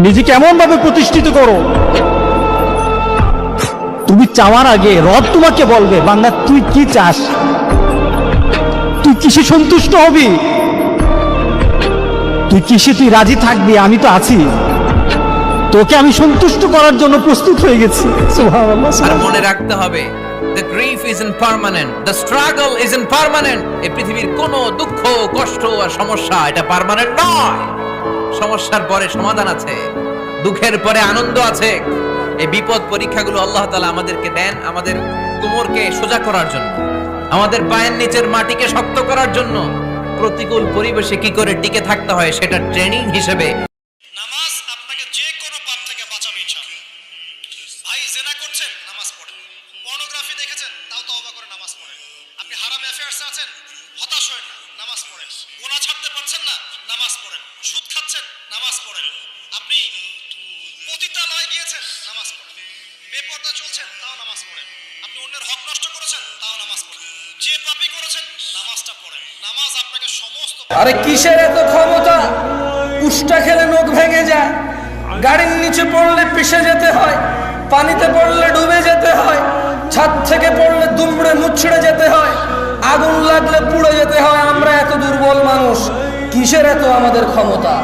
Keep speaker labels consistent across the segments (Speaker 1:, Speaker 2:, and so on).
Speaker 1: নিজেকে এমন ভাবে প্রতিষ্ঠিত করো, তুমি চাওয়ার আগে রব তোমাকে বলবে বান্দা তুই কি চাস, তুই কিসে সন্তুষ্ট হবি, তুই কিসে তুই রাজি থাকবি, আমি তো আছি, তোকে আমি সন্তুষ্ট করার জন্য প্রস্তুত হয়ে গেছি। সুবহানাল্লাহ।
Speaker 2: আর মনে রাখতে হবে, the grief isn't permanent, the struggle isn't permanent. এই পৃথিবীর কোনো দুঃখ, কষ্ট আর সমস্যা এটা পার্মানেন্ট নয়। সমস্যার পরে সমাধান আছে, দুঃখের পরে আনন্দ আছে। এই বিপদ পরীক্ষাগুলো আল্লাহ তাআলা আমাদেরকে দেন আমাদের কোমরকে সোজা করার জন্য, আমাদের পায়ের নিচের মাটিকে শক্ত করার জন্য। প্রতিকূল পরিবেশে কি করে টিকে থাকতে হয় সেটা ট্রেনিং হিসেবে।
Speaker 3: নামাজ আপনাকে যে কোনো পাপ থেকে বাঁচাবে ইনশাআল্লাহ। ভাই জেনা করছেন, নামাজ পড়েন। পর্নোগ্রাফি দেখেছেন, তাও তওবা করে নামাজ পড়েন। আপনি হারাম অ্যাফেয়ার্সে আছেন, হতাশ হয়েন না, নামাজ পড়েন। গুনাহ ছাড়তে পারছেন না, নামাজ পড়েন। সুদ খাচ্ছেন, নামাজ পড়েন। আপনি পতিতালয়ে গিয়েছেন, নামাজ পড়েন। বেপরদা চলছেন, তাও নামাজ পড়েন। আপনি অন্যের হক নষ্ট করেছেন, তাও নামাজ পড়েন। যে পাপই করেছেন, নামাজটা পড়েন। নামাজ আপনাকে সমস্ত।
Speaker 4: আরে কিসের এত ক্ষমতা? উষ্টা খেলে নখ ভেঙে যায়, গাড়ির নিচে পড়লে পিষে যেতে হয়, পানিতে পড়লে ডুবে যেতে হয়, ছাদ থেকে পড়লে দুমড়ে মুচড়ে যেতে হয়, আগুন লাগলে পুড়ে যেতে হয়। আমরা এত দুর্বল মানুষ, কিসের এত আমাদের ক্ষমতা?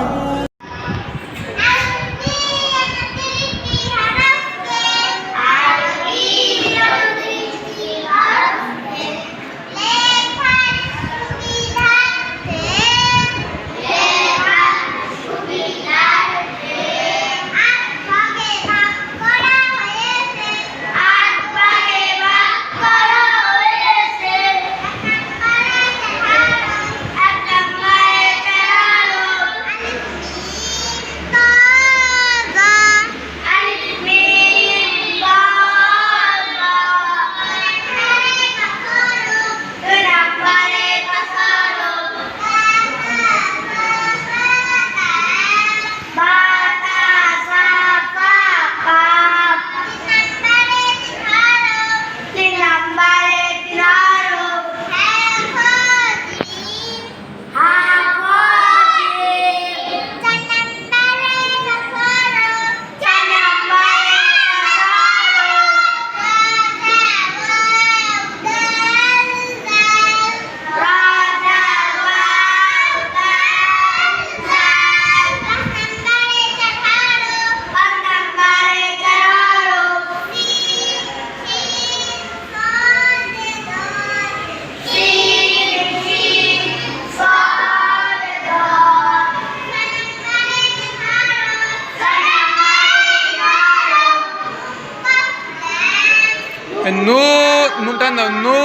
Speaker 4: Nuntan no.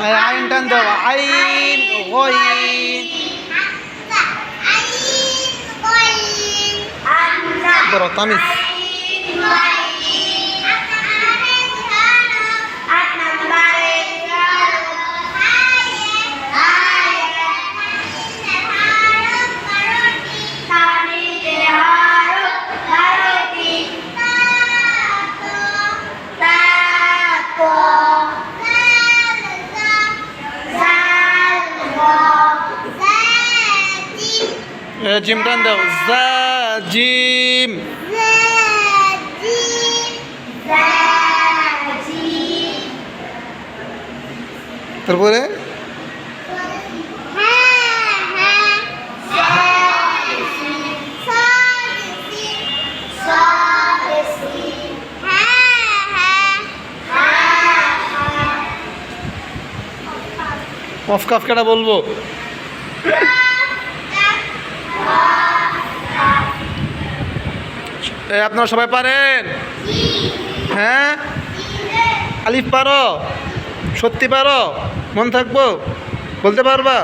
Speaker 4: Ain tanda ain goin. Bro tamis. Jim tanda za jim. তারপরে কফ কফ কেটা বলবো? আপনারা সবাই পারেন? হ্যাঁ, আলিফ পারো? সত্যি পারো? মন থাকবো? বলতে পারবা?